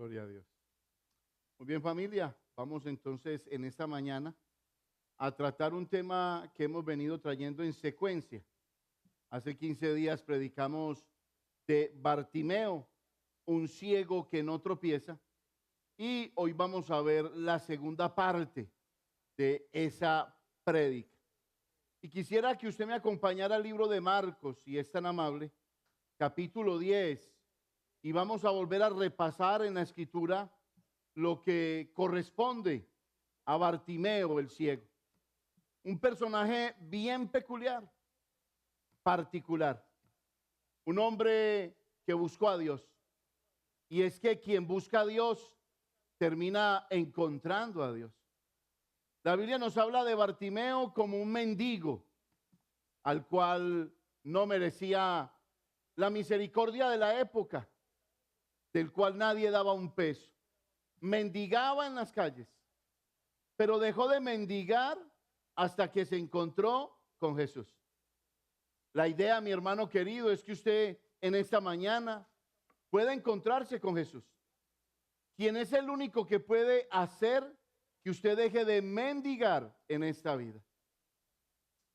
Gloria a Dios. Muy bien, familia. Vamos entonces en esta mañana a tratar un tema que hemos venido trayendo en secuencia. Hace 15 días predicamos de Bartimeo, un ciego que no tropieza. Y hoy vamos a ver la segunda parte de esa prédica. Y quisiera que usted me acompañara al libro de Marcos, si es tan amable, capítulo 10. Y vamos a volver a repasar en la escritura lo que corresponde a Bartimeo el ciego. Un personaje bien peculiar, particular. Un hombre que buscó a Dios. Y es que quien busca a Dios termina encontrando a Dios. La Biblia nos habla de Bartimeo como un mendigo al cual no merecía la misericordia de la época, del cual nadie daba un peso. Mendigaba en las calles, pero dejó de mendigar hasta que se encontró con Jesús. La idea, mi hermano querido, es que usted en esta mañana pueda encontrarse con Jesús, quien es el único que puede hacer que usted deje de mendigar en esta vida,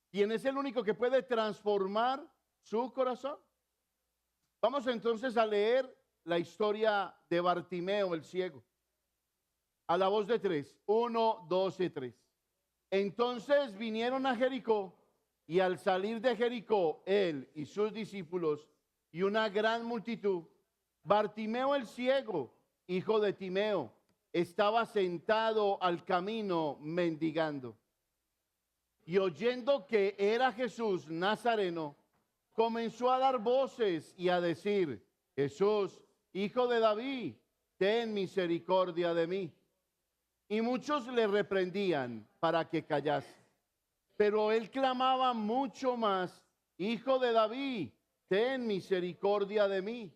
quien es el único que puede transformar su corazón. Vamos entonces a leer la historia de Bartimeo el ciego. A la voz de tres. 1, 2 y 3. Entonces vinieron a Jericó, y al salir de Jericó, él y sus discípulos y una gran multitud, Bartimeo el ciego, hijo de Timeo, estaba sentado al camino mendigando. Y oyendo que era Jesús Nazareno, comenzó a dar voces y a decir: Jesús, hijo de David, ten misericordia de mí. Y muchos le reprendían para que callase. Pero él clamaba mucho más: Hijo de David, ten misericordia de mí.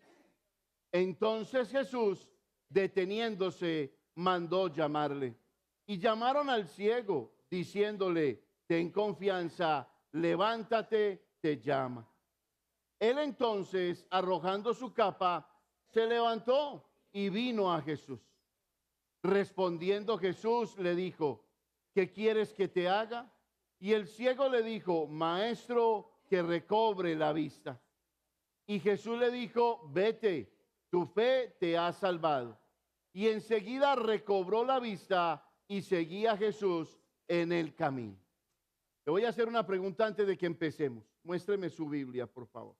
Entonces Jesús, deteniéndose, mandó llamarle. Y llamaron al ciego, diciéndole: ten confianza, levántate, te llama. Él entonces, arrojando su capa, se levantó y vino a Jesús. Respondiendo Jesús le dijo: ¿qué quieres que te haga? Y el ciego le dijo: Maestro, que recobre la vista. Y Jesús le dijo: vete, tu fe te ha salvado. Y enseguida recobró la vista y seguía a Jesús en el camino. Le voy a hacer una pregunta antes de que empecemos. Muéstreme su Biblia, por favor.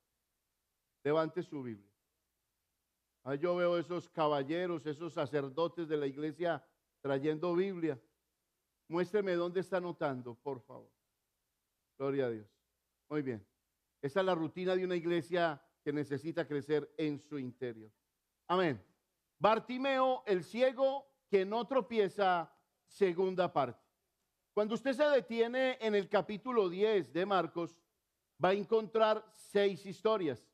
Levante su Biblia. Ahí yo veo esos caballeros, esos sacerdotes de la iglesia trayendo Biblia. Muéstreme dónde está anotando, por favor. Gloria a Dios. Muy bien. Esa es la rutina de una iglesia que necesita crecer en su interior. Amén. Bartimeo, el ciego que no tropieza, segunda parte. Cuando usted se detiene en el capítulo 10 de Marcos, va a encontrar 6 historias.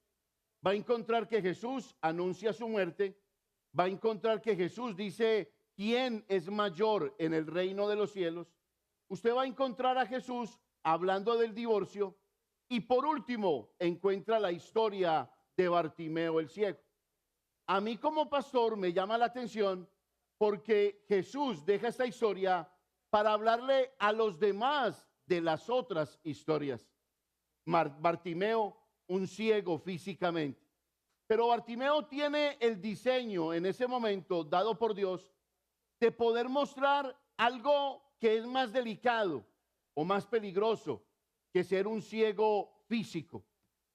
Va a encontrar que Jesús anuncia su muerte. Va a encontrar que Jesús dice: ¿quién es mayor en el reino de los cielos? Usted va a encontrar a Jesús hablando del divorcio. Y por último, encuentra la historia de Bartimeo el ciego. A mí como pastor me llama la atención porque Jesús deja esta historia para hablarle a los demás de las otras historias. Bartimeo, un ciego físicamente. Pero Bartimeo tiene el diseño en ese momento dado por Dios de poder mostrar algo que es más delicado o más peligroso que ser un ciego físico.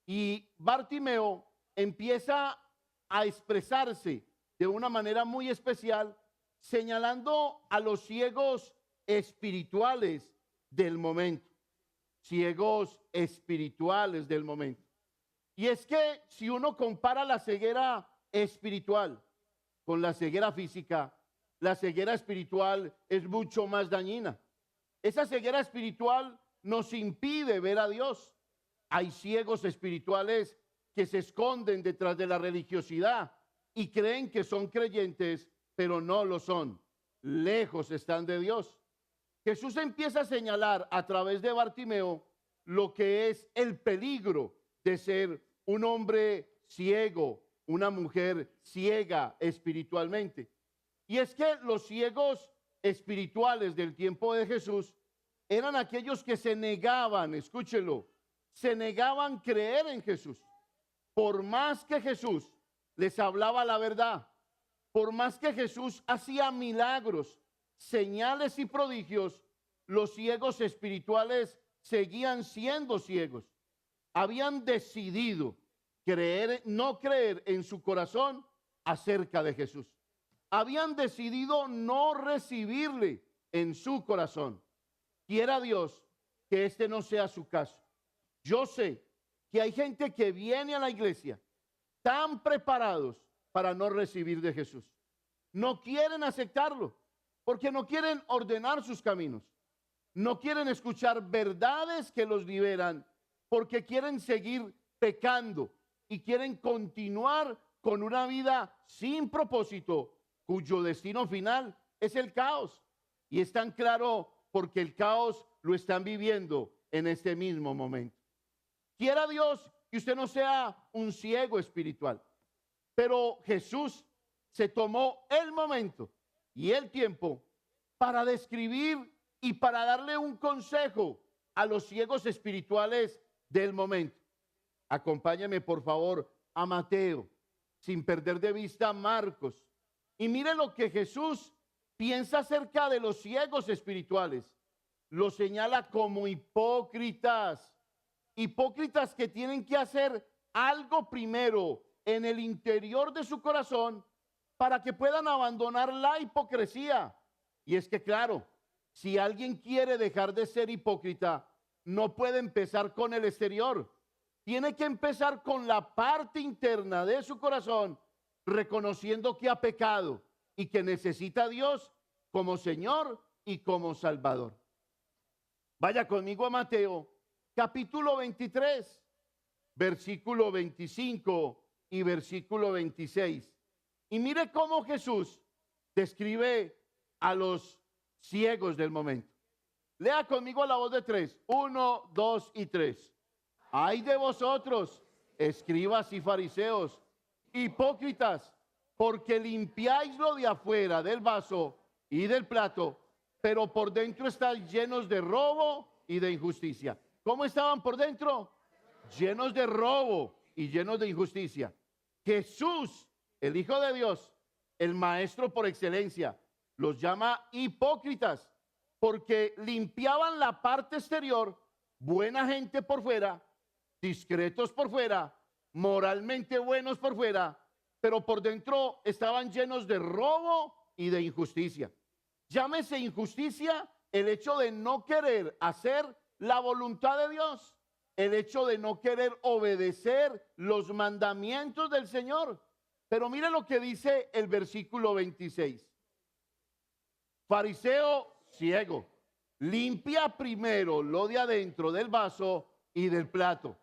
Y Bartimeo empieza a expresarse de una manera muy especial, señalando a los ciegos espirituales del momento. Ciegos espirituales del momento. Y es que si uno compara la ceguera espiritual con la ceguera física, la ceguera espiritual es mucho más dañina. Esa ceguera espiritual nos impide ver a Dios. Hay ciegos espirituales que se esconden detrás de la religiosidad y creen que son creyentes, pero no lo son. Lejos están de Dios. Jesús empieza a señalar a través de Bartimeo lo que es el peligro de ser un hombre ciego, una mujer ciega espiritualmente. Y es que los ciegos espirituales del tiempo de Jesús eran aquellos que se negaban, escúchelo, se negaban a creer en Jesús. Por más que Jesús les hablaba la verdad, por más que Jesús hacía milagros, señales y prodigios, los ciegos espirituales seguían siendo ciegos. Habían decidido no creer en su corazón acerca de Jesús. Habían decidido no recibirle en su corazón. Quiera Dios que este no sea su caso. Yo sé que hay gente que viene a la iglesia tan preparados para no recibir de Jesús. No quieren aceptarlo porque no quieren ordenar sus caminos. No quieren escuchar verdades que los liberan porque quieren seguir pecando y quieren continuar con una vida sin propósito, cuyo destino final es el caos. Y es tan claro porque el caos lo están viviendo en este mismo momento. Quiera Dios que usted no sea un ciego espiritual, pero Jesús se tomó el momento y el tiempo para describir y para darle un consejo a los ciegos espirituales del momento. Acompáñame por favor a Mateo, sin perder de vista a Marcos. Y mire lo que Jesús piensa acerca de los ciegos espirituales. Los señala como hipócritas. Hipócritas que tienen que hacer algo primero en el interior de su corazón para que puedan abandonar la hipocresía. Y es que claro, si alguien quiere dejar de ser hipócrita, no puede empezar con el exterior. Tiene que empezar con la parte interna de su corazón, reconociendo que ha pecado y que necesita a Dios como Señor y como Salvador. Vaya conmigo a Mateo, capítulo 23, versículo 25 y versículo 26. Y mire cómo Jesús describe a los ciegos del momento. Lea conmigo a la voz de tres. 1, 2 y 3. Ay de vosotros, escribas y fariseos, hipócritas, porque limpiáis lo de afuera del vaso y del plato, pero por dentro estáis llenos de robo y de injusticia. ¿Cómo estaban por dentro? Llenos de robo y llenos de injusticia. Jesús, el Hijo de Dios, el Maestro por excelencia, los llama hipócritas porque limpiaban la parte exterior, buena gente por fuera, discretos por fuera, moralmente buenos por fuera, pero por dentro estaban llenos de robo y de injusticia. Llámese injusticia el hecho de no querer hacer la voluntad de Dios, el hecho de no querer obedecer los mandamientos del Señor. Pero mire lo que dice el versículo 26. Fariseo ciego, limpia primero lo de adentro del vaso y del plato,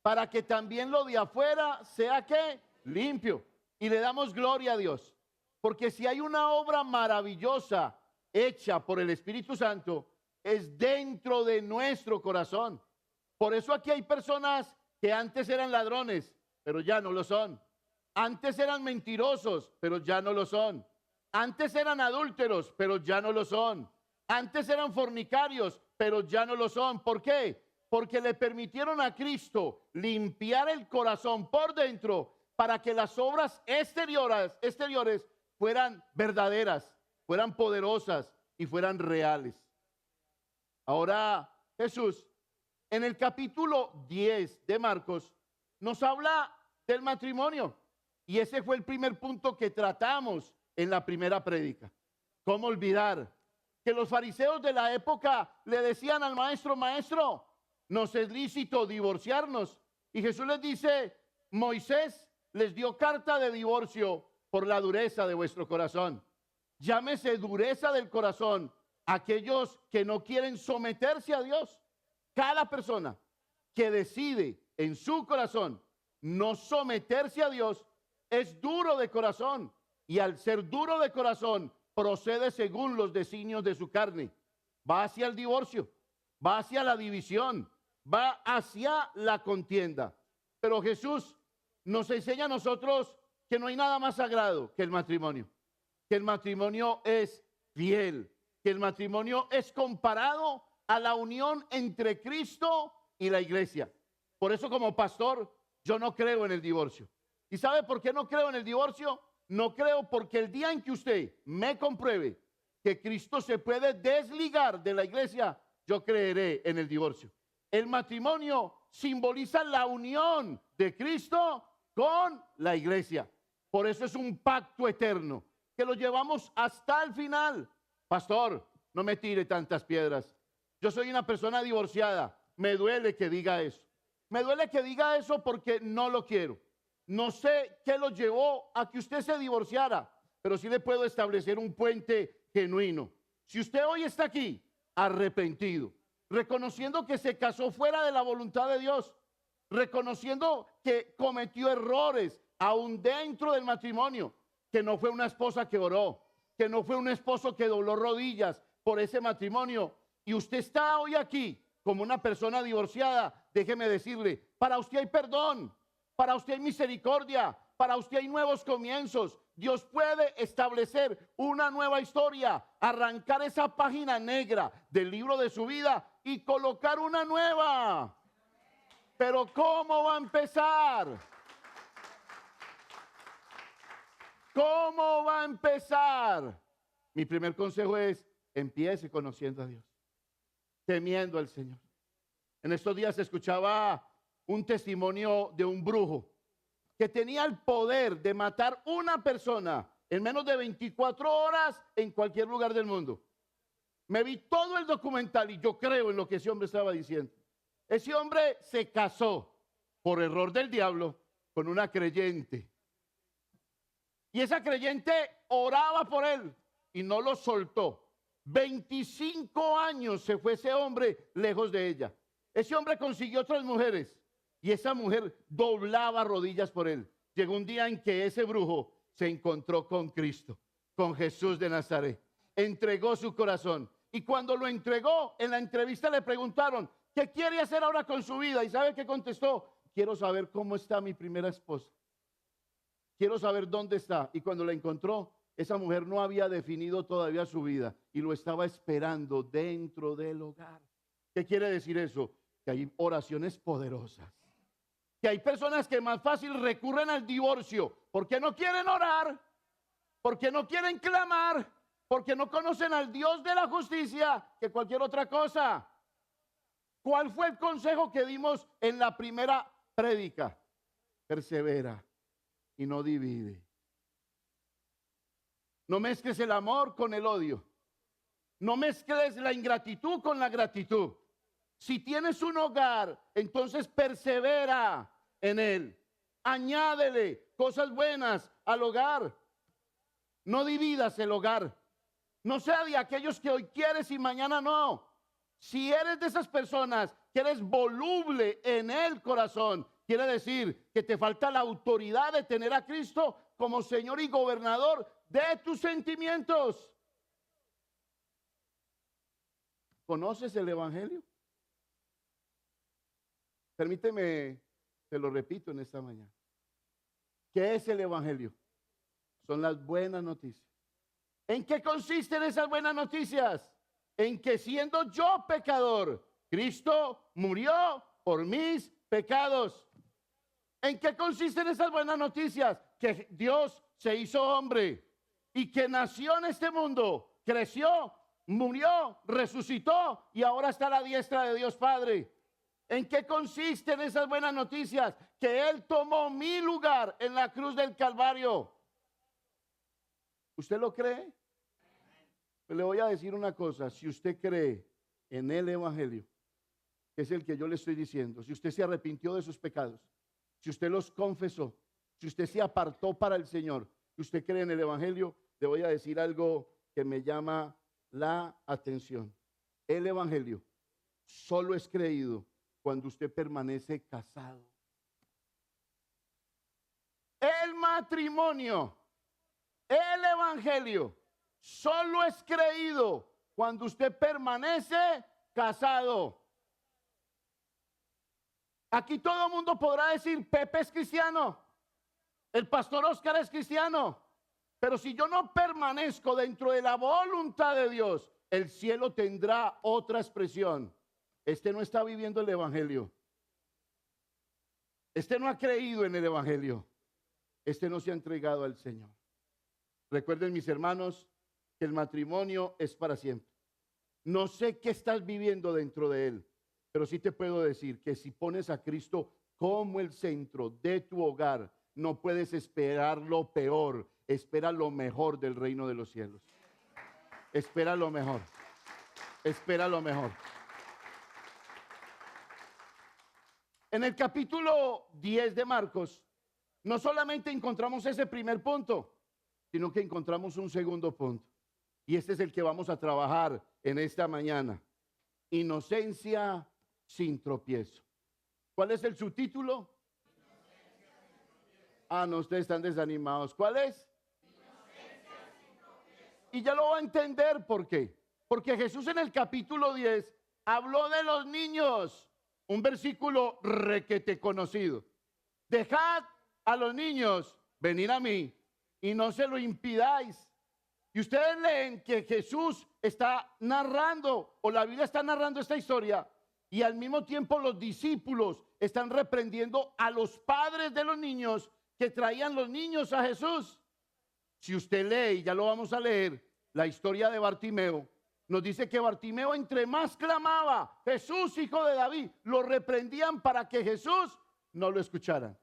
para que también lo de afuera sea ¿qué? Limpio. Y le damos gloria a Dios, porque si hay una obra maravillosa hecha por el Espíritu Santo, es dentro de nuestro corazón. Por eso aquí hay personas que antes eran ladrones, pero ya no lo son. Antes eran mentirosos, pero ya no lo son. Antes eran adúlteros, pero ya no lo son. Antes eran fornicarios, pero ya no lo son. ¿Por qué? Porque le permitieron a Cristo limpiar el corazón por dentro para que las obras exteriores fueran verdaderas, fueran poderosas y fueran reales. Ahora Jesús, en el capítulo 10 de Marcos, nos habla del matrimonio. Y ese fue el primer punto que tratamos en la primera prédica. ¿Cómo olvidar que los fariseos de la época le decían al maestro, maestro, nos es lícito divorciarnos? Y Jesús les dice, Moisés les dio carta de divorcio por la dureza de vuestro corazón. Llámese dureza del corazón aquellos que no quieren someterse a Dios. Cada persona que decide en su corazón no someterse a Dios es duro de corazón, y al ser duro de corazón procede según los designios de su carne. Va hacia el divorcio, va hacia la división, va hacia la contienda. Pero Jesús nos enseña a nosotros que no hay nada más sagrado que el matrimonio es fiel, que el matrimonio es comparado a la unión entre Cristo y la iglesia. Por eso, como pastor, yo no creo en el divorcio. ¿Y sabe por qué no creo en el divorcio? No creo porque el día en que usted me compruebe que Cristo se puede desligar de la iglesia, yo creeré en el divorcio. El matrimonio simboliza la unión de Cristo con la iglesia. Por eso es un pacto eterno que lo llevamos hasta el final. Pastor, no me tire tantas piedras. Yo soy una persona divorciada. Me duele que diga eso. Me duele que diga eso porque no lo quiero. No sé qué lo llevó a que usted se divorciara, pero sí le puedo establecer un puente genuino. Si usted hoy está aquí arrepentido, reconociendo que se casó fuera de la voluntad de Dios, reconociendo que cometió errores aún dentro del matrimonio, que no fue una esposa que oró, que no fue un esposo que dobló rodillas por ese matrimonio, y usted está hoy aquí como una persona divorciada, déjeme decirle, para usted hay perdón, para usted hay misericordia, para usted hay nuevos comienzos. Dios puede establecer una nueva historia, arrancar esa página negra del libro de su vida y colocar una nueva. Pero ¿cómo va a empezar? ¿Cómo va a empezar? Mi primer consejo es, empiece conociendo a Dios, temiendo al Señor. En estos días escuchaba un testimonio de un brujo que tenía el poder de matar una persona en menos de 24 horas en cualquier lugar del mundo. Me vi todo el documental y yo creo en lo que ese hombre estaba diciendo. Ese hombre se casó por error del diablo con una creyente. Y esa creyente oraba por él y no lo soltó. 25 años se fue ese hombre lejos de ella. Ese hombre consiguió otras mujeres y esa mujer doblaba rodillas por él. Llegó un día en que ese brujo se encontró con Cristo, con Jesús de Nazaret. Entregó su corazón. Y cuando lo entregó, en la entrevista le preguntaron, ¿qué quiere hacer ahora con su vida? ¿Y sabe qué contestó? Quiero saber cómo está mi primera esposa. Quiero saber dónde está. Y cuando la encontró, esa mujer no había definido todavía su vida y lo estaba esperando dentro del hogar. ¿Qué quiere decir eso? Que hay oraciones poderosas. Que hay personas que más fácil recurren al divorcio porque no quieren orar, porque no quieren clamar, porque no conocen al Dios de la justicia que cualquier otra cosa. ¿Cuál fue el consejo que dimos en la primera prédica? Persevera y no divide. No mezcles el amor con el odio. No mezcles la ingratitud con la gratitud. Si tienes un hogar, entonces persevera en él. Añádele cosas buenas al hogar. No dividas el hogar. No sea de aquellos que hoy quieres y mañana no. Si eres de esas personas que eres voluble en el corazón, quiere decir que te falta la autoridad de tener a Cristo como Señor y gobernador de tus sentimientos. ¿Conoces el Evangelio? Permíteme, te lo repito en esta mañana. ¿Qué es el Evangelio? Son las buenas noticias. ¿En qué consisten esas buenas noticias? En que siendo yo pecador, Cristo murió por mis pecados. ¿En qué consisten esas buenas noticias? Que Dios se hizo hombre y que nació en este mundo, creció, murió, resucitó y ahora está a la diestra de Dios Padre. ¿En qué consisten esas buenas noticias? Que Él tomó mi lugar en la cruz del Calvario. ¿Usted lo cree? Pues le voy a decir una cosa. Si usted cree en el Evangelio, que es el que yo le estoy diciendo, si usted se arrepintió de sus pecados, si usted los confesó, si usted se apartó para el Señor, si usted cree en el Evangelio, le voy a decir algo que me llama la atención. El Evangelio solo es creído cuando usted permanece casado. El matrimonio, el Evangelio, solo es creído cuando usted permanece casado. Aquí todo el mundo podrá decir, Pepe es cristiano. El pastor Oscar es cristiano, pero si yo no permanezco dentro de la voluntad de Dios, el cielo tendrá otra expresión. Este no está viviendo el evangelio. Este no ha creído en el evangelio. Este no se ha entregado al Señor. Recuerden, mis hermanos, que el matrimonio es para siempre. No sé qué estás viviendo dentro de él, pero sí te puedo decir que si pones a Cristo como el centro de tu hogar, no puedes esperar lo peor. Espera lo mejor del reino de los cielos. Espera lo mejor. Espera lo mejor. En el capítulo 10 de Marcos, no solamente encontramos ese primer punto, sino que encontramos un segundo punto. Y este es el que vamos a trabajar en esta mañana. Inocencia sin tropiezo. ¿Cuál es el subtítulo? Ah, no, ustedes están desanimados. ¿Cuál es? Y ya lo va a entender por qué. Porque Jesús en el capítulo 10 habló de los niños. Un versículo requete conocido. Dejad a los niños venir a mí y no se lo impidáis. Y ustedes leen que Jesús está narrando, o la Biblia está narrando esta historia, y al mismo tiempo los discípulos están reprendiendo a los padres de los niños que traían los niños a Jesús. Si usted lee, y ya lo vamos a leer, la historia de Bartimeo, nos dice que Bartimeo entre más clamaba, Jesús, hijo de David, lo reprendían para que Jesús no lo escuchara.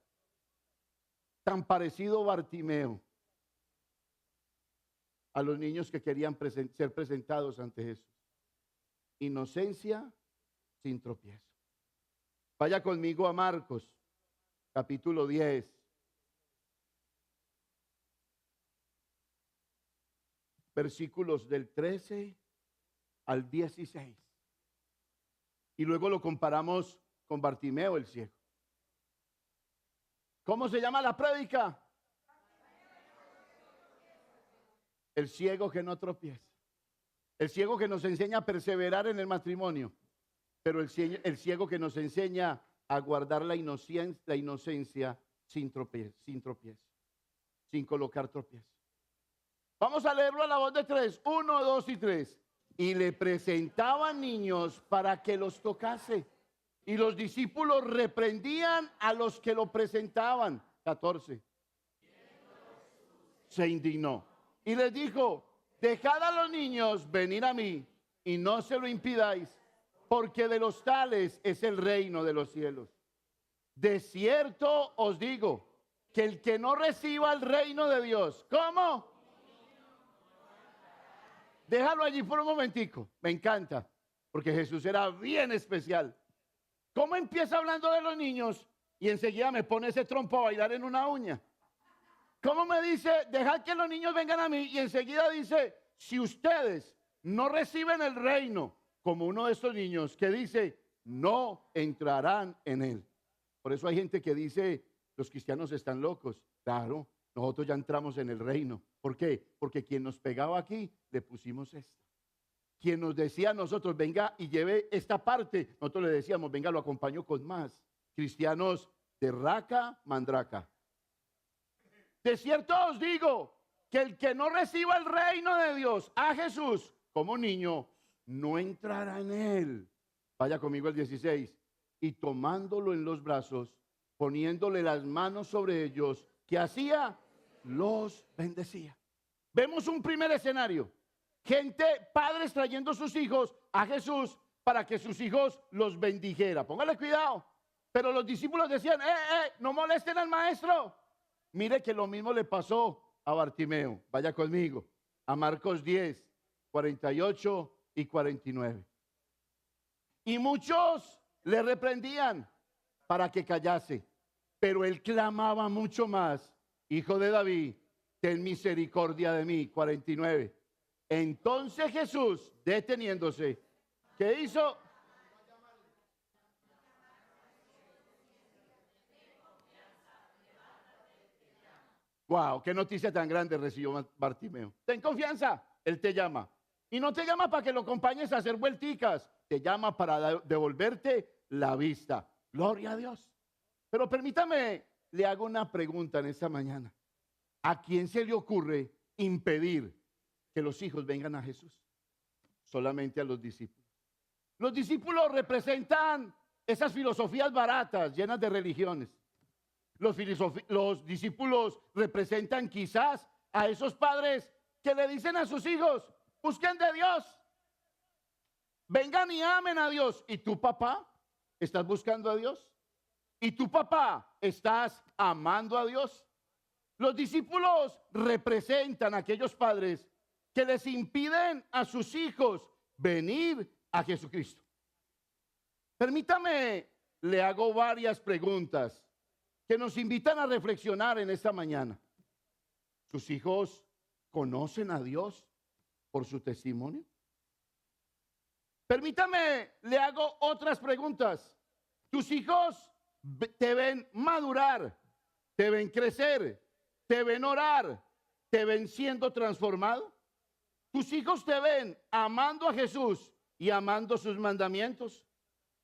Tan parecido Bartimeo a los niños que querían ser presentados ante Jesús. Inocencia sin tropiezo. Vaya conmigo a Marcos, capítulo 10. Versículos del 13 al 16. Y luego lo comparamos con Bartimeo el ciego. ¿Cómo se llama la prédica? El ciego que no tropieza. El ciego que nos enseña a perseverar en el matrimonio. Pero el ciego que nos enseña a guardar la inocencia sin tropiezo, sin colocar tropiezo. Vamos a leerlo a la voz de 3. 1, 2 y 3. Y le presentaban niños para que los tocase. Y los discípulos reprendían a los que lo presentaban. 14. Se indignó y les dijo: dejad a los niños venir a mí y no se lo impidáis, porque de los tales es el reino de los cielos. De cierto os digo que el que no reciba el reino de Dios, ¿cómo? Déjalo allí por un momentico, me encanta, porque Jesús era bien especial. ¿Cómo empieza hablando de los niños y enseguida me pone ese trompo a bailar en una uña? ¿Cómo me dice, dejad que los niños vengan a mí? Y enseguida dice, si ustedes no reciben el reino como uno de estos niños, que dice, no entrarán en él. Por eso hay gente que dice, los cristianos están locos. Claro, nosotros ya entramos en el reino. ¿Por qué? Porque quien nos pegaba aquí, le pusimos esta. Quien nos decía a nosotros, venga y lleve esta parte, nosotros le decíamos, venga, lo acompaño con más. Cristianos de raca, mandraca. De cierto os digo que el que no reciba el reino de Dios a Jesús como niño, no entrará en él. Vaya conmigo al 16. Y tomándolo en los brazos, poniéndole las manos sobre ellos, ¿qué hacía? Los bendecía. Vemos un primer escenario. Gente, padres trayendo sus hijos a Jesús para que sus hijos los bendijera. Póngale cuidado. Pero los discípulos decían, no molesten al maestro. Mire que lo mismo le pasó a Bartimeo. Vaya conmigo a Marcos 10, 48 y 49. Y muchos le reprendían para que callase, pero él clamaba mucho más: Hijo de David, ten misericordia de mí. 49. Entonces Jesús, deteniéndose, ¿qué hizo? Wow, qué noticia tan grande recibió Bartimeo. Ten confianza, él te llama. Y no te llama para que lo acompañes a hacer vuelticas, te llama para devolverte la vista. Gloria a Dios. Pero permítame le hago una pregunta en esta mañana. ¿A quién se le ocurre impedir que los hijos vengan a Jesús? Solamente a los discípulos. Los discípulos representan esas filosofías baratas, llenas de religiones. Los discípulos representan quizás a esos padres que le dicen a sus hijos, busquen de Dios, vengan y amen a Dios. ¿Y tú, papá, estás buscando a Dios? ¿Y tú, papá, estás amando a Dios? Los discípulos representan a aquellos padres que les impiden a sus hijos venir a Jesucristo. Permítame, le hago varias preguntas que nos invitan a reflexionar en esta mañana. ¿Sus hijos conocen a Dios por su testimonio? Permítame, le hago otras preguntas. ¿Tus hijos te ven madurar, te ven crecer, te ven orar, te ven siendo transformado? ¿Tus hijos te ven amando a Jesús y amando sus mandamientos?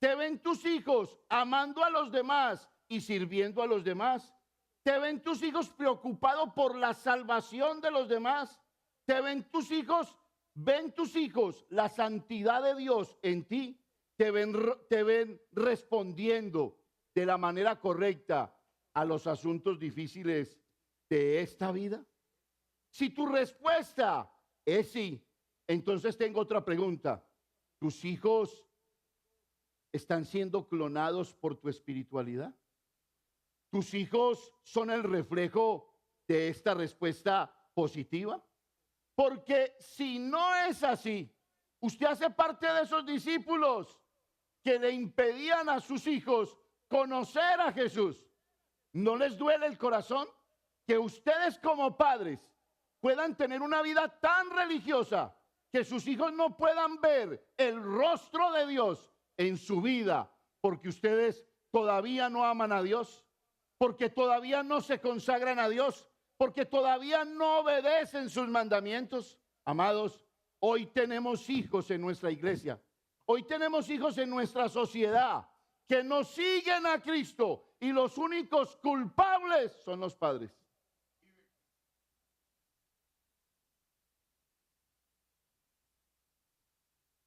¿Te ven tus hijos amando a los demás y sirviendo a los demás? ¿Te ven tus hijos preocupados por la salvación de los demás? ¿Te ven tus hijos la santidad de Dios en ti? ¿Te ven respondiendo de la manera correcta a los asuntos difíciles de esta vida? Si tu respuesta es sí, entonces tengo otra pregunta. ¿Tus hijos están siendo clonados por tu espiritualidad? ¿Tus hijos son el reflejo de esta respuesta positiva? Porque si no es así, usted hace parte de esos discípulos que le impedían a sus hijos conocer a Jesús. ¿No les duele el corazón que ustedes como padres puedan tener una vida tan religiosa que sus hijos no puedan ver el rostro de Dios en su vida porque ustedes todavía no aman a Dios, porque todavía no se consagran a Dios, porque todavía no obedecen sus mandamientos? Amados, hoy tenemos hijos en nuestra iglesia, hoy tenemos hijos en nuestra sociedad que no siguen a Cristo y los únicos culpables son los padres.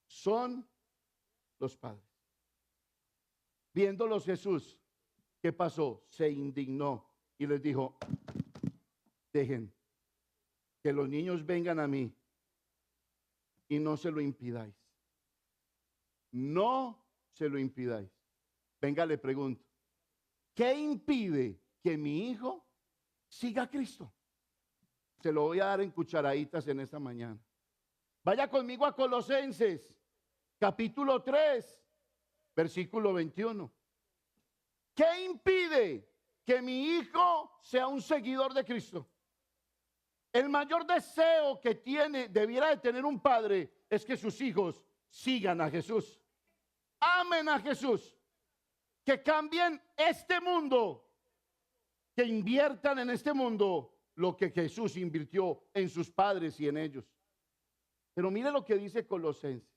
Son los padres. Viéndolos Jesús, ¿qué pasó? Se indignó y les dijo, dejen que los niños vengan a mí y no se lo impidáis. No se lo impidáis. Venga, le pregunto, ¿qué impide que mi hijo siga a Cristo? Se lo voy a dar en cucharaditas en esta mañana. Vaya conmigo a Colosenses, capítulo 3, versículo 21. ¿Qué impide que mi hijo sea un seguidor de Cristo? El mayor deseo que debiera de tener un padre es que sus hijos sigan a Jesús, amen a Jesús, que cambien este mundo, que inviertan en este mundo lo que Jesús invirtió en sus padres y en ellos. Pero mire lo que dice Colosenses.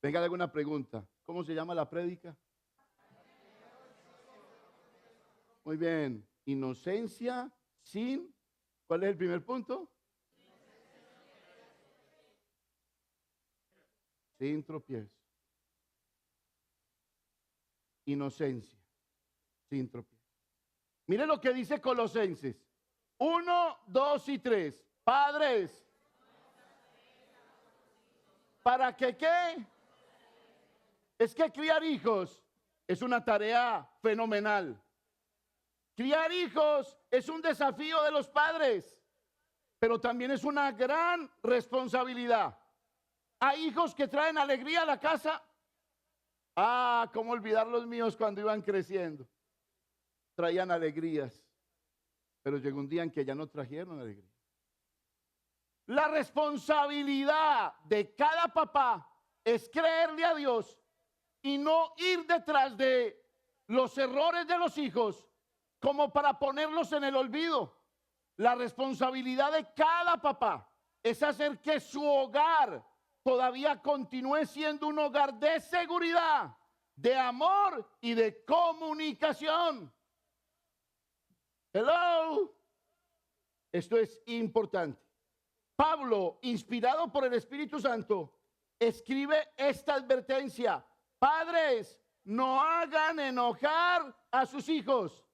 Venga, le hago una pregunta. ¿Cómo se llama la prédica? Muy bien. Inocencia sin... ¿Cuál es el primer punto? Sin tropiezo. Inocencia sin tropiezo. Mire lo que dice Colosenses 1, 2 y 3. Padres, ¿para qué qué? Es que criar hijos es una tarea fenomenal. Criar hijos es un desafío de los padres, pero también es una gran responsabilidad. Hay hijos que traen alegría a la casa. Ah, cómo olvidar los míos cuando iban creciendo. Traían alegrías, pero llegó un día en que ya no trajeron alegría. La responsabilidad de cada papá es creerle a Dios y no ir detrás de los errores de los hijos como para ponerlos en el olvido. La responsabilidad de cada papá es hacer que su hogar todavía continúe siendo un hogar de seguridad, de amor y de comunicación. Hello. Esto es importante. Pablo, inspirado por el Espíritu Santo, escribe esta advertencia: padres, no hagan enojar a sus hijos.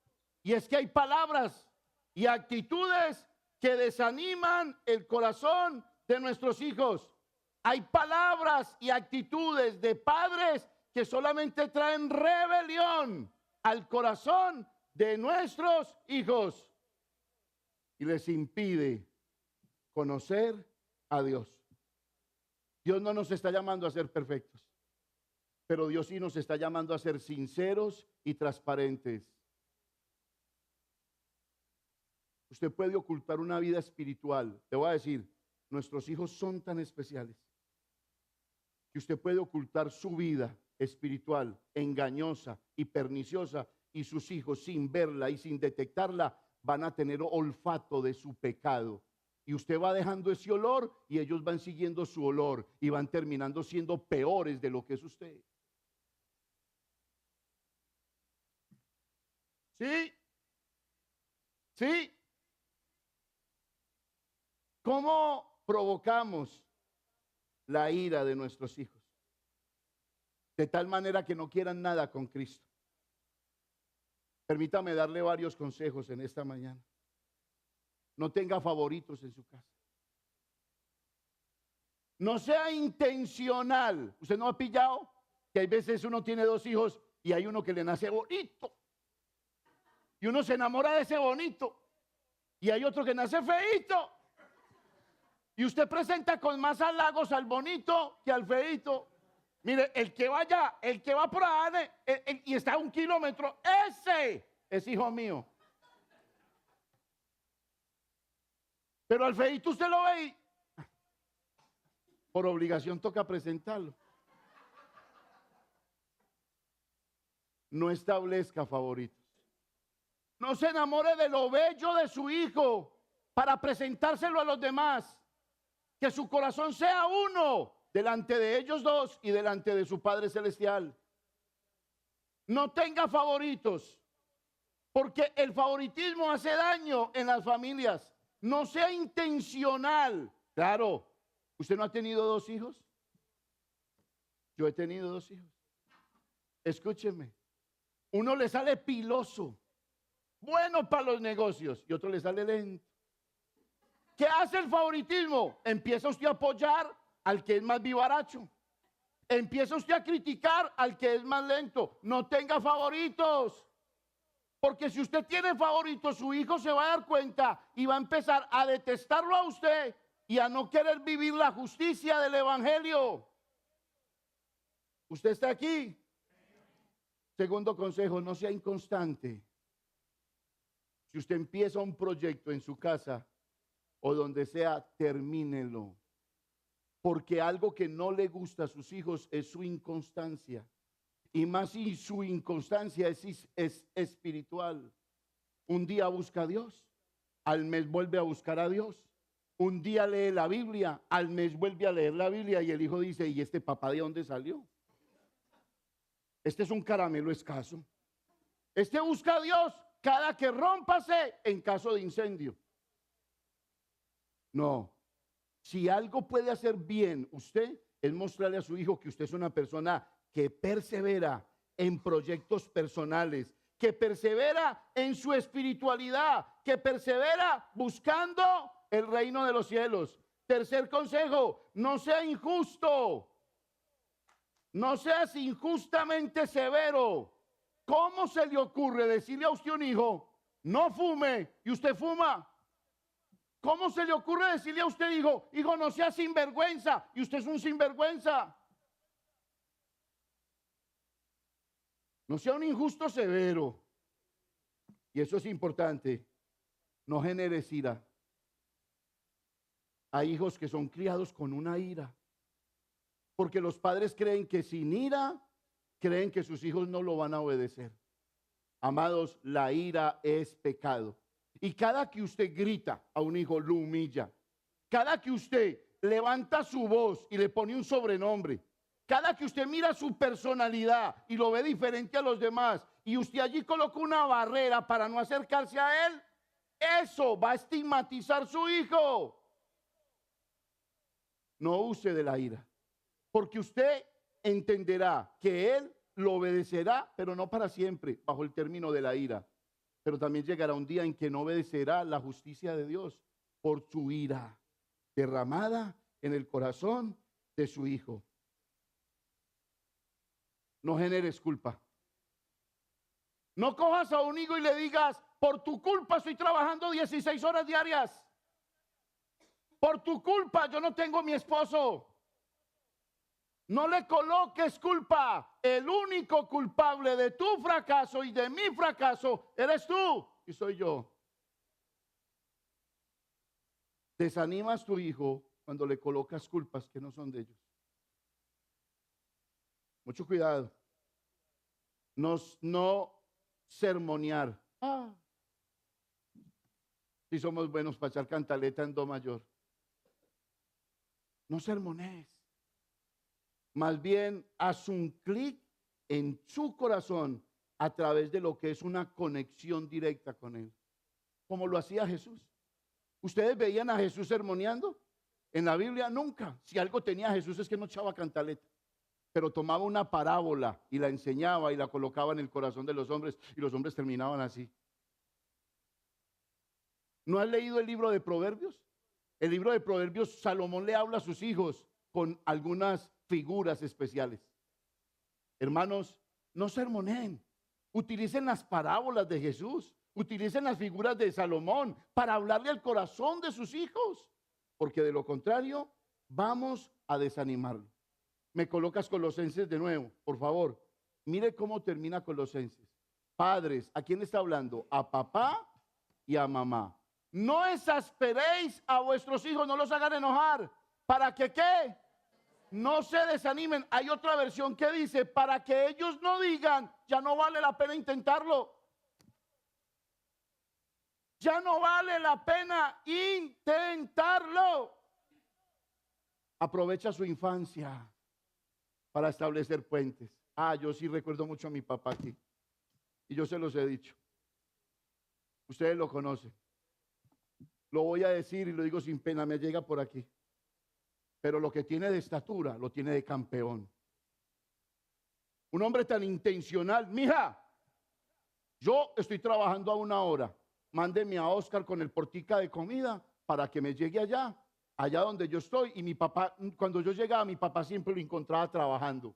Y es que hay palabras y actitudes que desaniman el corazón de nuestros hijos. Hay palabras y actitudes de padres que solamente traen rebelión al corazón de nuestros hijos y les impide conocer a Dios. Dios no nos está llamando a ser perfectos, pero Dios sí nos está llamando a ser sinceros y transparentes. Usted puede ocultar una vida espiritual. Te voy a decir, nuestros hijos son tan especiales que usted puede ocultar su vida espiritual engañosa y perniciosa, y sus hijos, sin verla y sin detectarla, van a tener olfato de su pecado. Y usted va dejando ese olor y ellos van siguiendo su olor y van terminando siendo peores de lo que es usted. ¿Sí? ¿Sí? ¿Cómo provocamos la ira de nuestros hijos? De tal manera que no quieran nada con Cristo. Permítame darle varios consejos en esta mañana. No tenga favoritos en su casa. No sea intencional. ¿Usted no ha pillado que hay veces uno tiene dos hijos y hay uno que le nace bonito? Y uno se enamora de ese bonito. Y hay otro que nace feíto. Y usted presenta con más halagos al bonito que al feíto. Mire, el que va por allá y está a 1 kilómetro, ese es hijo mío. Pero al feíto usted lo ve y por obligación toca presentarlo. No establezca favoritos. No se enamore de lo bello de su hijo para presentárselo a los demás. Que su corazón sea uno delante de ellos dos y delante de su Padre Celestial. No tenga favoritos, porque el favoritismo hace daño en las familias. No sea intencional. Claro, ¿usted no ha tenido 2 hijos? Yo he tenido 2 hijos. Escúcheme, uno le sale piloso, bueno para los negocios, y otro le sale lento. ¿Qué hace el favoritismo? Empieza usted a apoyar al que es más vivaracho. Empieza usted a criticar al que es más lento. No tenga favoritos. Porque si usted tiene favoritos, su hijo se va a dar cuenta y va a empezar a detestarlo a usted y a no querer vivir la justicia del evangelio. ¿Usted está aquí? Segundo consejo, no sea inconstante. Si usted empieza un proyecto en su casa o donde sea, termínelo. Porque algo que no le gusta a sus hijos es su inconstancia. Y más si su inconstancia es espiritual. Un día busca a Dios, al mes vuelve a buscar a Dios. Un día lee la Biblia, al mes vuelve a leer la Biblia y el hijo dice, ¿y este papá de dónde salió? Este es un caramelo escaso. Este busca a Dios cada que rómpase en caso de incendio. No. Si algo puede hacer bien usted, es mostrarle a su hijo que usted es una persona que persevera en proyectos personales, que persevera en su espiritualidad, que persevera buscando el reino de los cielos. Tercer consejo, no sea injusto. No seas injustamente severo. ¿Cómo se le ocurre decirle a usted a un hijo, no fume, y usted fuma? ¿Cómo se le ocurre decirle a usted, hijo, no sea sinvergüenza, y usted es un sinvergüenza? No sea un injusto severo. Y eso es importante. No generes ira. Hay hijos que son criados con una ira. Porque los padres creen que sin ira, creen que sus hijos no lo van a obedecer. Amados, la ira es pecado. Y cada que usted grita a un hijo, lo humilla. Cada que usted levanta su voz y le pone un sobrenombre. Cada que usted mira su personalidad y lo ve diferente a los demás, y usted allí coloca una barrera para no acercarse a él, eso va a estigmatizar su hijo. No use de la ira, porque usted entenderá que él lo obedecerá, pero no para siempre, bajo el término de la ira. Pero también llegará un día en que no obedecerá la justicia de Dios por su ira derramada en el corazón de su hijo. No generes culpa. No cojas a un hijo y le digas, por tu culpa estoy trabajando 16 horas diarias. Por tu culpa yo no tengo mi esposo. No le coloques culpa. El único culpable de tu fracaso y de mi fracaso eres tú y soy yo. Desanimas a tu hijo cuando le colocas culpas que no son de ellos. Mucho cuidado. No sermonear. Si somos buenos para echar cantaleta en do mayor. No sermonees. Más bien haz un clic en su corazón a través de lo que es una conexión directa con él. Como lo hacía Jesús. ¿Ustedes veían a Jesús sermoneando? En la Biblia nunca. Si algo tenía Jesús es que no echaba cantaleta. Pero tomaba una parábola y la enseñaba y la colocaba en el corazón de los hombres y los hombres terminaban así. ¿No has leído el libro de Proverbios? El libro de Proverbios, Salomón le habla a sus hijos con algunas figuras especiales. Hermanos, no sermoneen. Utilicen las parábolas de Jesús. Utilicen las figuras de Salomón para hablarle al corazón de sus hijos. Porque de lo contrario, vamos a desanimarlo. Me colocas Colosenses de nuevo, por favor. Mire cómo termina Colosenses. Padres, ¿a quién está hablando? A papá y a mamá. No exasperéis a vuestros hijos, no los hagan enojar. ¿Para que qué? No se desanimen. Hay otra versión que dice, para que ellos no digan, ya no vale la pena intentarlo. Ya no vale la pena intentarlo. Aprovecha su infancia para establecer puentes. Yo sí recuerdo mucho a mi papá aquí. Y yo se los he dicho. Ustedes lo conocen. Lo voy a decir y lo digo sin pena, me llega por aquí. Pero lo que tiene de estatura, lo tiene de campeón. Un hombre tan intencional. Mija, yo estoy trabajando a una hora. Mándeme a Oscar con el portica de comida para que me llegue allá donde yo estoy. Y mi papá, cuando yo llegaba, mi papá siempre lo encontraba trabajando.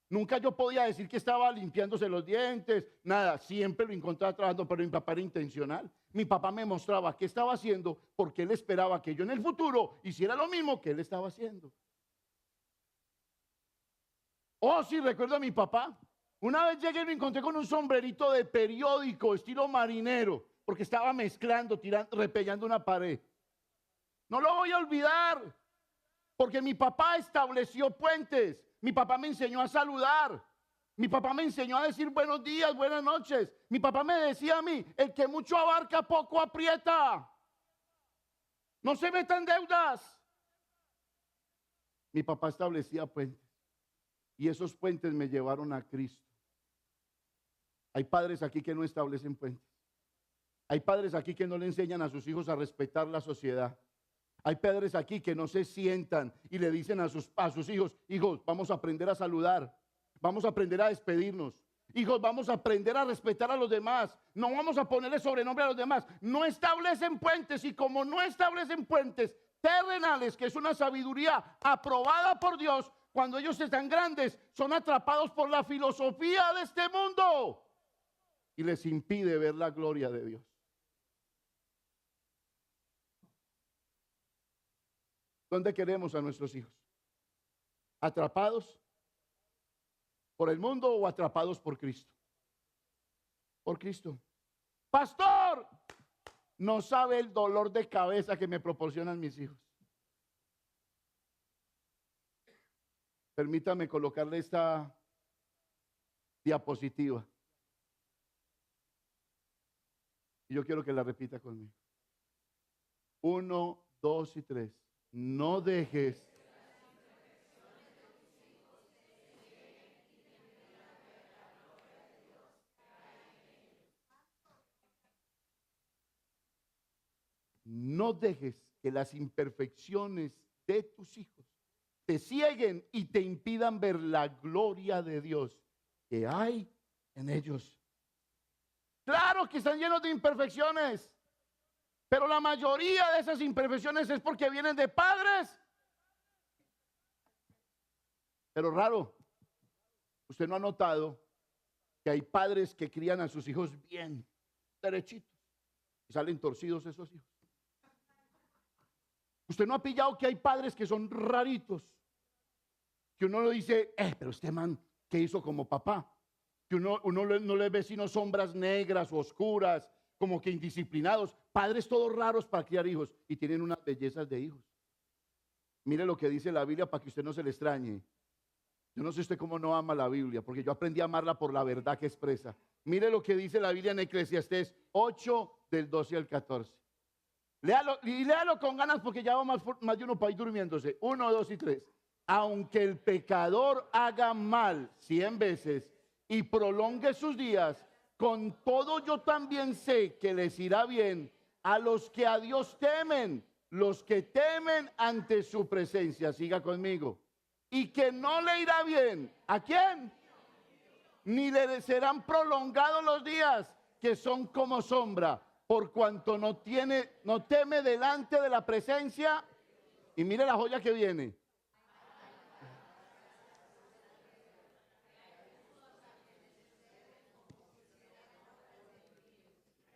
Nunca yo podía decir que estaba limpiándose los dientes, nada, siempre lo encontraba trabajando, pero mi papá era intencional. Mi papá me mostraba qué estaba haciendo porque él esperaba que yo en el futuro hiciera lo mismo que él estaba haciendo. Oh, sí, recuerdo a mi papá. Una vez llegué y me encontré con un sombrerito de periódico, estilo marinero, porque estaba mezclando, tirando, repellando una pared. No lo voy a olvidar, porque mi papá estableció puentes. Mi papá me enseñó a saludar. Mi papá me enseñó a decir buenos días, buenas noches. Mi papá me decía a mí, el que mucho abarca, poco aprieta. No se meta en deudas. Mi papá establecía puentes. Y esos puentes me llevaron a Cristo. Hay padres aquí que no establecen puentes. Hay padres aquí que no le enseñan a sus hijos a respetar la sociedad. Hay padres aquí que no se sientan y le dicen a sus hijos, hijos, vamos a aprender a saludar, vamos a aprender a despedirnos. Hijos, vamos a aprender a respetar a los demás. No vamos a ponerle sobrenombre a los demás. No establecen puentes y como no establecen puentes terrenales, que es una sabiduría aprobada por Dios, cuando ellos están grandes, son atrapados por la filosofía de este mundo y les impide ver la gloria de Dios. ¿Dónde queremos a nuestros hijos? ¿Atrapados por el mundo o atrapados por Cristo? Por Cristo. Pastor, no sabe el dolor de cabeza que me proporcionan mis hijos. Permítame colocarle esta diapositiva. Y yo quiero que la repita conmigo. 1, 2 y 3. No dejes no dejes que las imperfecciones de tus hijos te cieguen y te impidan ver la gloria de Dios que hay en ellos. Claro que están llenos de imperfecciones, pero la mayoría de esas imperfecciones es porque vienen de padres. Pero raro, usted no ha notado que hay padres que crían a sus hijos bien, derechitos, y salen torcidos esos hijos. Usted no ha pillado que hay padres que son raritos, que uno le dice, pero este man, ¿qué hizo como papá? Que uno no le ve sino sombras negras o oscuras, como que indisciplinados, padres todos raros para criar hijos y tienen unas bellezas de hijos. Mire lo que dice la Biblia para que usted no se le extrañe. Yo no sé usted cómo no ama la Biblia, porque yo aprendí a amarla por la verdad que expresa. Mire lo que dice la Biblia en Eclesiastés 8, del 12 al 14. Léalo, y léalo con ganas porque ya va más de uno para ir durmiéndose. 1, 2 y 3. Aunque el pecador haga mal 100 veces y prolongue sus días, con todo yo también sé que les irá bien a los que a Dios temen, los que temen ante su presencia. Siga conmigo. Y que no le irá bien. ¿A quién? Ni le serán prolongados los días, que son como sombra, por cuanto no teme delante de la presencia. Y mire la joya que viene.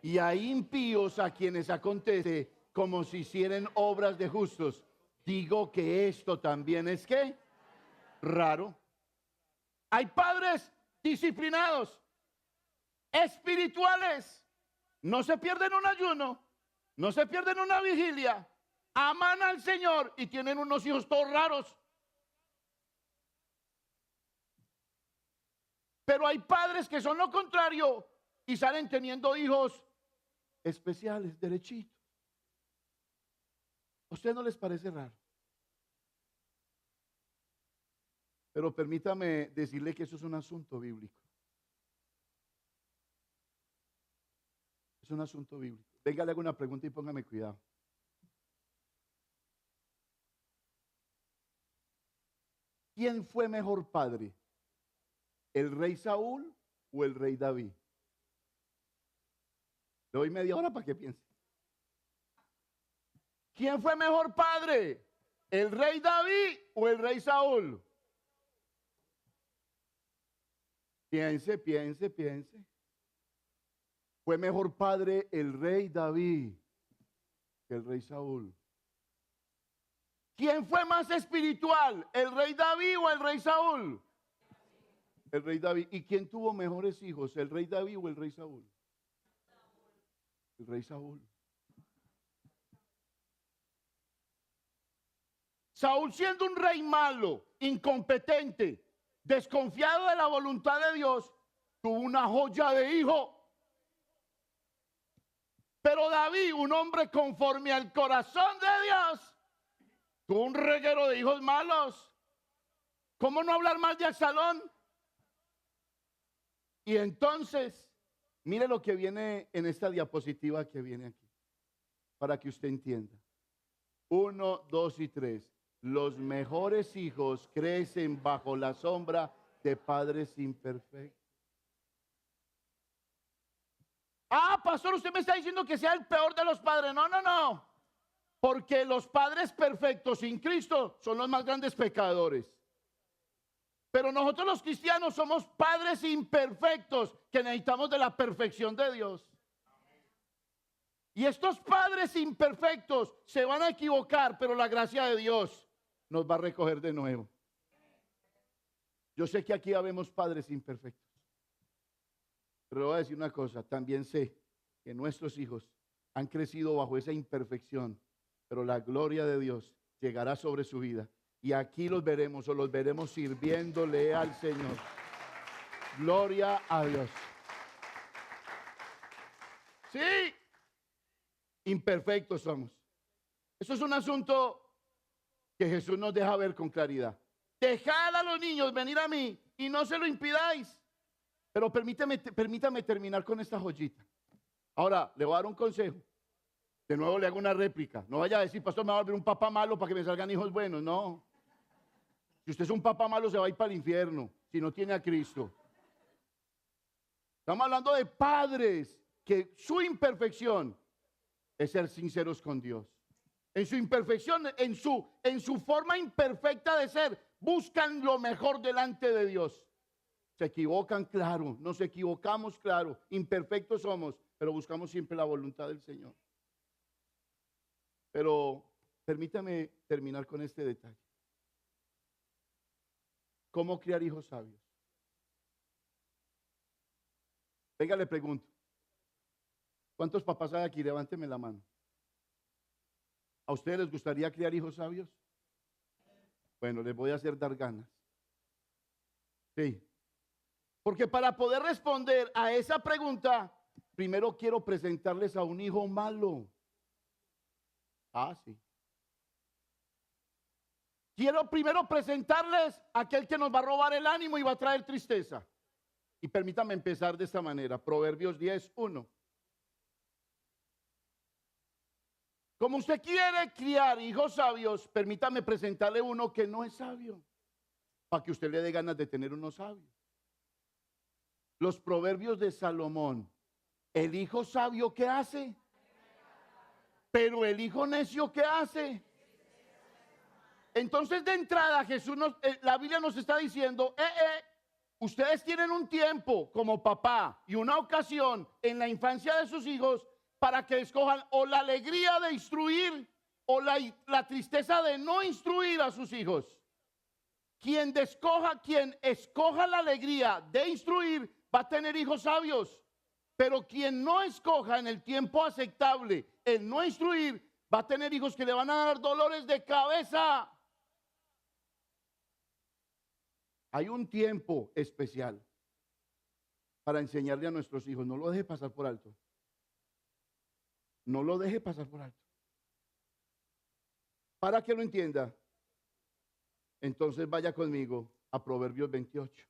Y hay impíos a quienes acontece como si hicieran obras de justos. Digo que esto también es ¿qué? Raro. Hay padres disciplinados, espirituales, no se pierden un ayuno, no se pierden una vigilia, aman al Señor y tienen unos hijos todos raros. Pero hay padres que son lo contrario y salen teniendo hijos especiales, derechitos. ¿A usted no les parece raro? Pero permítame decirle que eso es un asunto bíblico. Es un asunto bíblico. Venga, le hago una pregunta y póngame cuidado. ¿Quién fue mejor padre? ¿El rey Saúl o el rey David? Le doy media hora para que piense. ¿Quién fue mejor padre? ¿El rey David o el rey Saúl? Piense, piense, piense. Fue mejor padre el rey David que el rey Saúl. ¿Quién fue más espiritual? ¿El rey David o el rey Saúl? El rey David. ¿Y quién tuvo mejores hijos? ¿El rey David o el rey Saúl? El rey Saúl. Saúl, siendo un rey malo, incompetente, desconfiado de la voluntad de Dios, tuvo una joya de hijo. Pero David, un hombre conforme al corazón de Dios, tuvo un reguero de hijos malos. ¿Cómo no hablar más de Absalón? Y entonces, mire lo que viene en esta diapositiva que viene aquí, para que usted entienda. 1, 2 y 3. Los mejores hijos crecen bajo la sombra de padres imperfectos. Ah, pastor, usted me está diciendo que sea el peor de los padres. No, no, no. Porque los padres perfectos sin Cristo son los más grandes pecadores. Pero nosotros los cristianos somos padres imperfectos que necesitamos de la perfección de Dios. Y estos padres imperfectos se van a equivocar, pero la gracia de Dios nos va a recoger de nuevo. Yo sé que aquí habemos padres imperfectos. Pero le voy a decir una cosa, también sé que nuestros hijos han crecido bajo esa imperfección, pero la gloria de Dios llegará sobre su vida. Y aquí los veremos, o los veremos sirviéndole al Señor. Gloria a Dios. Sí, imperfectos somos. Eso es un asunto que Jesús nos deja ver con claridad. Dejad a los niños venir a mí y no se lo impidáis. Pero permítame terminar con esta joyita. Ahora, le voy a dar un consejo. De nuevo le hago una réplica. No vaya a decir, pastor, me va a volver un papá malo para que me salgan hijos buenos. No. Si usted es un papá malo, se va a ir para el infierno si no tiene a Cristo. Estamos hablando de padres que su imperfección es ser sinceros con Dios. En su imperfección, en su forma imperfecta de ser, buscan lo mejor delante de Dios. Se equivocan, claro, nos equivocamos, claro, imperfectos somos, pero buscamos siempre la voluntad del Señor. Pero permítame terminar con este detalle. ¿Cómo criar hijos sabios? Venga, le pregunto. ¿Cuántos papás hay aquí? Levánteme la mano. ¿A ustedes les gustaría criar hijos sabios? Bueno, les voy a hacer dar ganas. Sí. Porque para poder responder a esa pregunta, primero quiero presentarles a un hijo malo. Ah, sí. Quiero primero presentarles a aquel que nos va a robar el ánimo y va a traer tristeza. Y permítame empezar de esta manera. Proverbios 10:1. Como usted quiere criar hijos sabios, permítame presentarle uno que no es sabio, para que usted le dé ganas de tener uno sabio. Los proverbios de Salomón. El hijo sabio, ¿qué hace? Pero el hijo necio, ¿qué hace? Entonces, de entrada, la Biblia nos está diciendo, ustedes tienen un tiempo como papá y una ocasión en la infancia de sus hijos para que escojan o la alegría de instruir o la tristeza de no instruir a sus hijos. Quien escoja la alegría de instruir va a tener hijos sabios, pero quien no escoja en el tiempo aceptable el no instruir va a tener hijos que le van a dar dolores de cabeza. Hay un tiempo especial para enseñarle a nuestros hijos. No lo deje pasar por alto. No lo deje pasar por alto. Para que lo entienda, entonces vaya conmigo a Proverbios 28,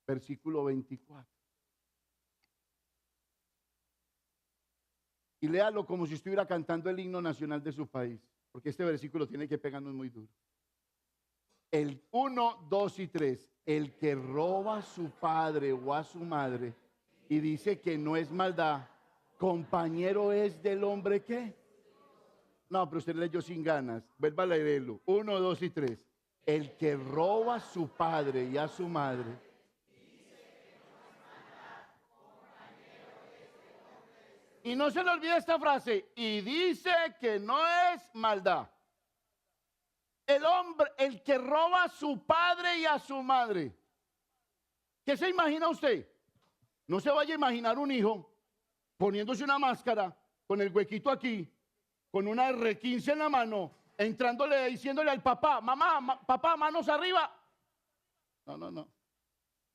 versículo 24. Y léalo como si estuviera cantando el himno nacional de su país, porque este versículo tiene que pegarnos muy duro. El 1, 2 y 3. El que roba a su padre o a su madre y dice que no es maldad, compañero es del hombre que. No, pero usted leyó sin ganas. Vuelva a leerlo. 1, 2 y 3. El que roba a su padre y a su madre. Y no se le olvide esta frase. Y dice que no es maldad. El hombre, el que roba a su padre y a su madre. ¿Qué se imagina usted? No se vaya a imaginar un hijo poniéndose una máscara con el huequito aquí, con una R15 en la mano, entrándole, diciéndole al papá, mamá, papá, manos arriba. No, no, no.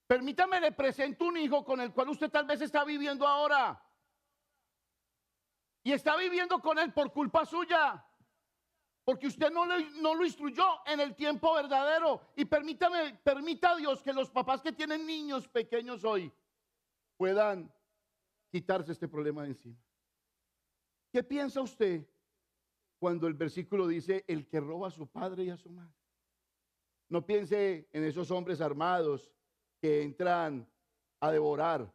Permítame, le presento un hijo con el cual usted tal vez está viviendo ahora. Y está viviendo con él por culpa suya. Porque usted no lo instruyó en el tiempo verdadero. Y permita a Dios que los papás que tienen niños pequeños hoy puedan quitarse este problema de encima. ¿Qué piensa usted cuando el versículo dice el que roba a su padre y a su madre? No piense en esos hombres armados que entran a devorar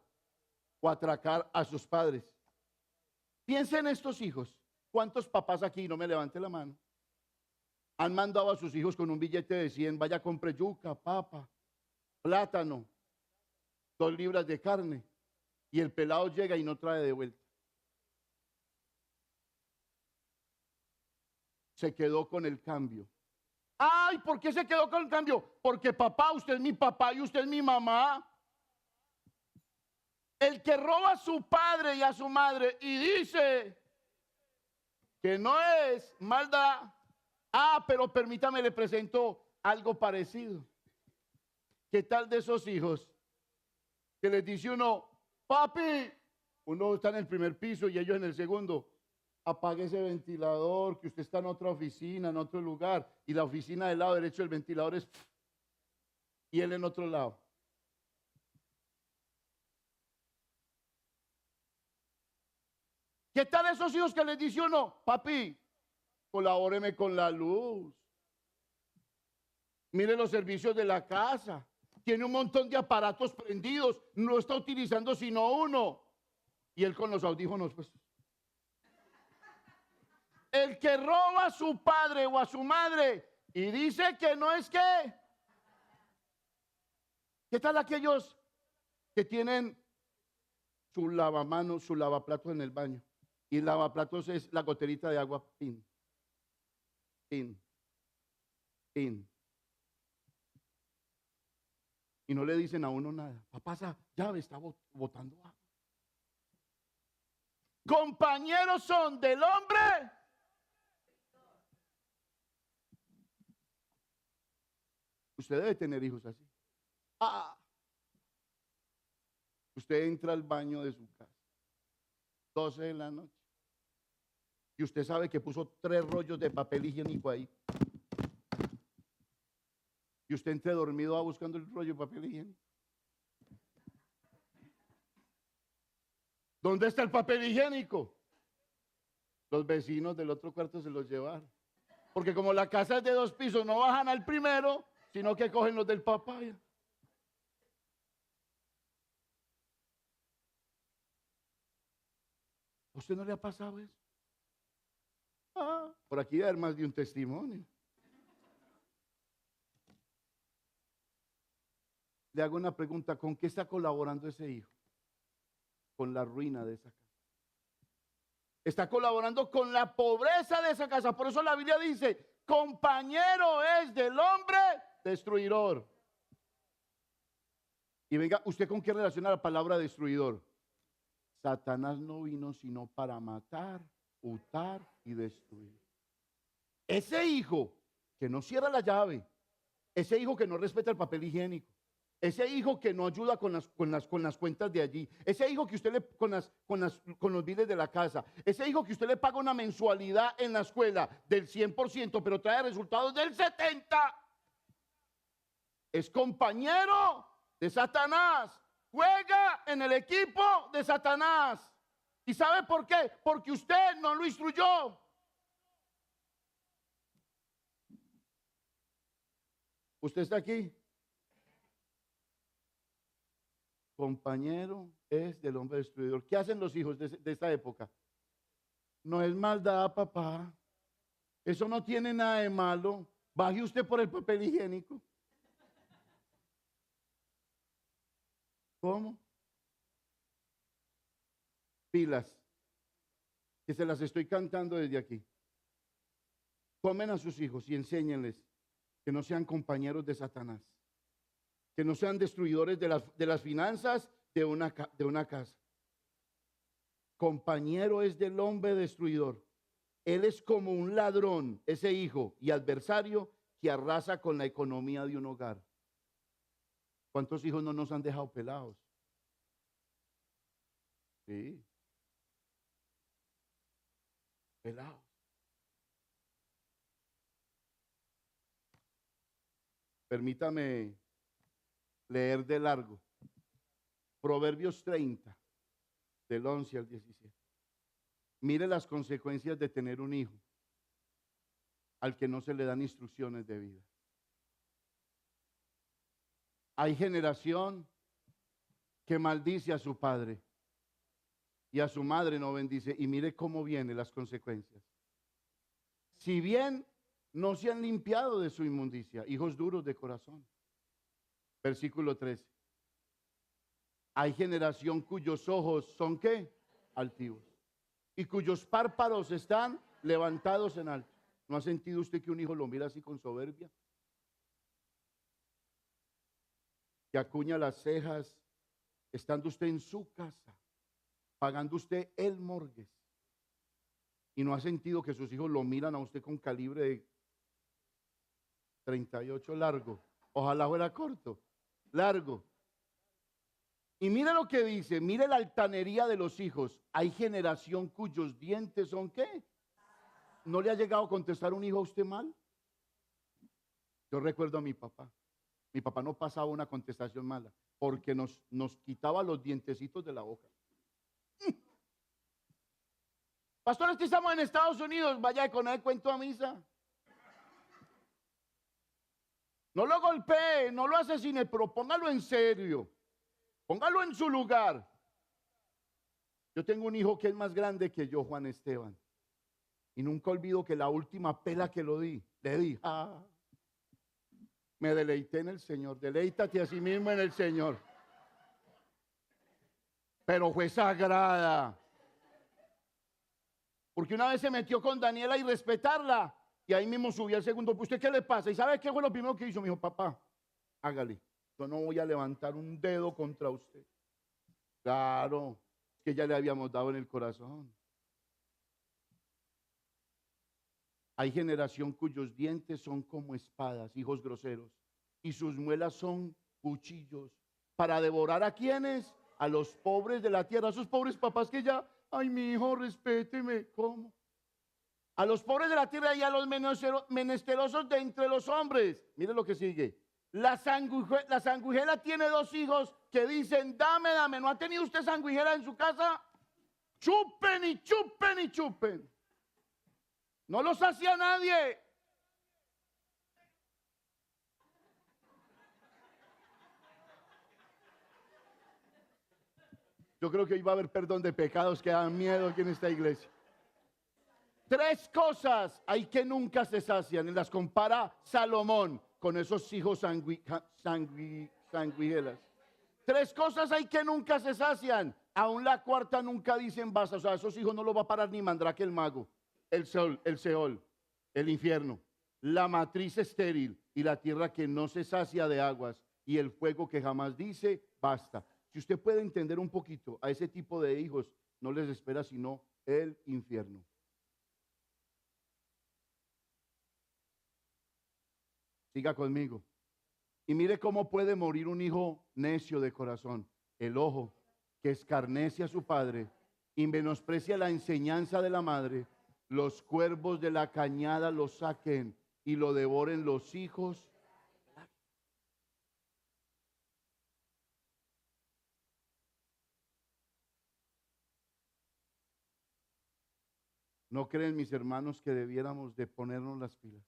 o a atracar a sus padres. Piense en estos hijos. ¿Cuántos papás aquí, no me levante la mano, han mandado a sus hijos con un billete de 100, vaya, compre yuca, papa, plátano, 2 libras de carne, y el pelado llega y no trae de vuelta? Se quedó con el cambio. Ay, ¿por qué se quedó con el cambio? Porque papá, usted es mi papá y usted es mi mamá. El que roba a su padre y a su madre y dice que no es maldad. Ah, pero permítame, le presento algo parecido. ¿Qué tal de esos hijos que les dice uno, papi, uno está en el primer piso y ellos en el segundo, apague ese ventilador, que usted está en otra oficina, en otro lugar, y la oficina del lado derecho del ventilador es y él en otro lado? ¿Qué tal esos hijos que les dice uno, papi, colabóreme con la luz? Mire los servicios de la casa. Tiene un montón de aparatos prendidos. No está utilizando sino uno. Y él con los audífonos, pues. El que roba a su padre o a su madre y dice que no es que. ¿Qué tal aquellos que tienen su lavamanos, su lavaplatos en el baño? Y el lavaplatos es la goterita de agua, pin, pin, pin. Y no le dicen a uno nada. Papá, esa llave está botando agua. Compañeros son del hombre. Usted debe tener hijos así. Usted entra al baño de su casa, 12 de la noche, y usted sabe que puso 3 rollos de papel higiénico ahí. Y usted entre dormido va buscando el rollo de papel higiénico. ¿Dónde está el papel higiénico? Los vecinos del otro cuarto se los llevaron. Porque como la casa es de 2 pisos, no bajan al primero, sino que cogen los del papaya. ¿A usted no le ha pasado eso? Por aquí debe haber más de un testimonio. Le hago una pregunta, ¿con qué está colaborando ese hijo? Con la ruina de esa casa. Está colaborando con la pobreza de esa casa. Por eso la Biblia dice, compañero es del hombre destruidor. Y venga, ¿usted con qué relaciona la palabra destruidor? Satanás no vino sino para matar, hurtar y destruir. Ese hijo que no cierra la llave, ese hijo que no respeta el papel higiénico, ese hijo que no ayuda con las cuentas de allí, ese hijo que usted le con los biles de la casa, ese hijo que usted le paga una mensualidad en la escuela del 100%, pero trae resultados del 70%, es compañero de Satanás, juega en el equipo de Satanás. ¿Y sabe por qué? Porque usted no lo instruyó. ¿Usted está aquí? Compañero es del hombre destruidor. ¿Qué hacen los hijos de esta época? No es maldad, papá. Eso no tiene nada de malo. Baje usted por el papel higiénico. ¿Cómo? Pilas. Que se las estoy cantando desde aquí. Tomen a sus hijos y enséñenles que no sean compañeros de Satanás. Que no sean destruidores de las finanzas de una casa. Compañero es del hombre destruidor. Él es como un ladrón, ese hijo, y adversario que arrasa con la economía de un hogar. ¿Cuántos hijos no nos han dejado pelados? Sí. Pelados. Permítame leer de largo. Proverbios 30, del 11 al 17. Mire las consecuencias de tener un hijo al que no se le dan instrucciones de vida. Hay generación que maldice a su padre y a su madre no bendice. Y mire cómo vienen las consecuencias. Si bien no se han limpiado de su inmundicia, hijos duros de corazón. Versículo 13. Hay generación cuyos ojos son ¿qué? Altivos. Y cuyos párpados están levantados en alto. ¿No ha sentido usted que un hijo lo mira así con soberbia? Que acuña las cejas estando usted en su casa, pagando usted el mortgage. Y no ha sentido que sus hijos lo miran a usted con calibre de 38 largo. Ojalá fuera corto, largo. Y mire lo que dice, mire la altanería de los hijos. Hay generación cuyos dientes son ¿qué? ¿No le ha llegado a contestar un hijo a usted mal? Yo recuerdo a mi papá. Mi papá no pasaba una contestación mala porque nos quitaba los dientecitos de la boca. Pastor, es que estamos en Estados Unidos, vaya con él cuento a misa. No lo golpee, no lo asesine, pero póngalo en serio. Póngalo en su lugar. Yo tengo un hijo que es más grande que yo, Juan Esteban. Y nunca olvido que la última pela que le di. Me deleité en el Señor. Deleítate a sí mismo en el Señor. Pero fue sagrada. Porque una vez se metió con Daniela y respetarla. Y ahí mismo subí al segundo. ¿Usted qué le pasa? ¿Y sabe qué fue lo primero que hizo? Me dijo, papá, hágale. Yo no voy a levantar un dedo contra usted. Claro, que ya le habíamos dado en el corazón. Hay generación cuyos dientes son como espadas, hijos groseros, y sus muelas son cuchillos para devorar a quienes, a los pobres de la tierra, a esos pobres papás que ya, ay, mi hijo, respéteme, ¿cómo? A los pobres de la tierra y a los menesterosos de entre los hombres. Mire lo que sigue. La sanguijera tiene 2 hijos que dicen, dame, dame. ¿No ha tenido usted sanguijera en su casa? Chupen y chupen y chupen. No los hacía nadie. Yo creo que iba a haber perdón de pecados que dan miedo aquí en esta iglesia. 3 cosas hay que nunca se sacian. Y las compara Salomón con esos hijos sanguijelas. 3 cosas hay que nunca se sacian. Aún la cuarta nunca dicen basta. O sea, esos hijos no los va a parar ni Mandrake el mago. El Seol, el infierno, la matriz estéril y la tierra que no se sacia de aguas y el fuego que jamás dice basta. Si usted puede entender un poquito, a ese tipo de hijos no les espera sino el infierno. Siga conmigo. Y mire cómo puede morir un hijo necio de corazón. El ojo que escarnece a su padre y menosprecia la enseñanza de la madre. Los cuervos de la cañada lo saquen y lo devoren los hijos. ¿No creen, mis hermanos, que debiéramos de ponernos las pilas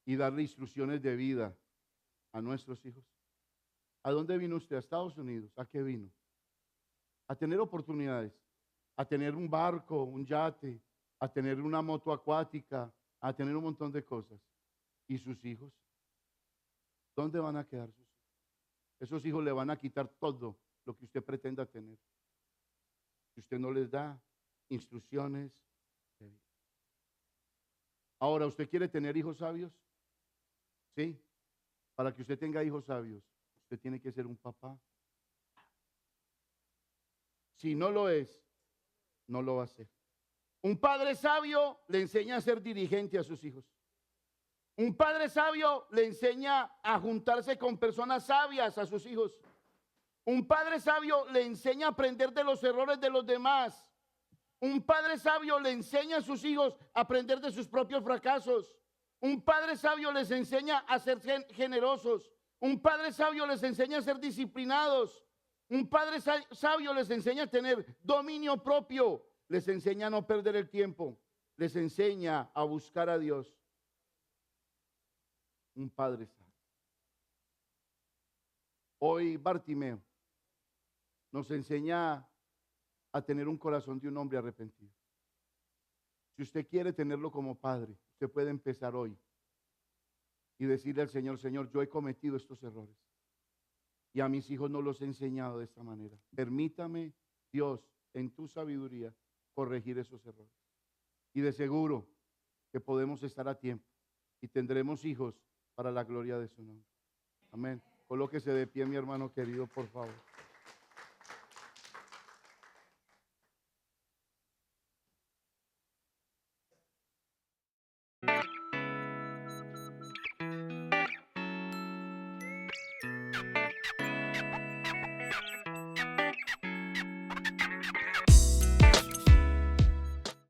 y darle instrucciones de vida a nuestros hijos? ¿A dónde vino usted? ¿A Estados Unidos? ¿A qué vino? A tener oportunidades, a tener un barco, un yate, a tener una moto acuática, a tener un montón de cosas. ¿Y sus hijos? ¿Dónde van a quedar sus hijos? Esos hijos le van a quitar todo lo que usted pretenda tener. Si usted no les da instrucciones de vida. Ahora, ¿usted quiere tener hijos sabios? Sí. Para que usted tenga hijos sabios, usted tiene que ser un papá. Si no lo es, no lo va a hacer. Un padre sabio le enseña a ser dirigente a sus hijos. Un padre sabio le enseña a juntarse con personas sabias a sus hijos. Un padre sabio le enseña a aprender de los errores de los demás. Un padre sabio le enseña a sus hijos a aprender de sus propios fracasos. Un padre sabio les enseña a ser generosos. Un padre sabio les enseña a ser disciplinados. Un padre sabio les enseña a tener dominio propio. Les enseña a no perder el tiempo. Les enseña a buscar a Dios. Un padre sabio. Hoy Bartimeo nos enseña a tener un corazón de un hombre arrepentido. Si usted quiere tenerlo como padre, usted puede empezar hoy y decirle al Señor, Señor, yo he cometido estos errores y a mis hijos no los he enseñado de esta manera. Permítame, Dios, en tu sabiduría, corregir esos errores. Y de seguro que podemos estar a tiempo y tendremos hijos para la gloria de su nombre. Amén. Colóquese de pie, mi hermano querido, por favor.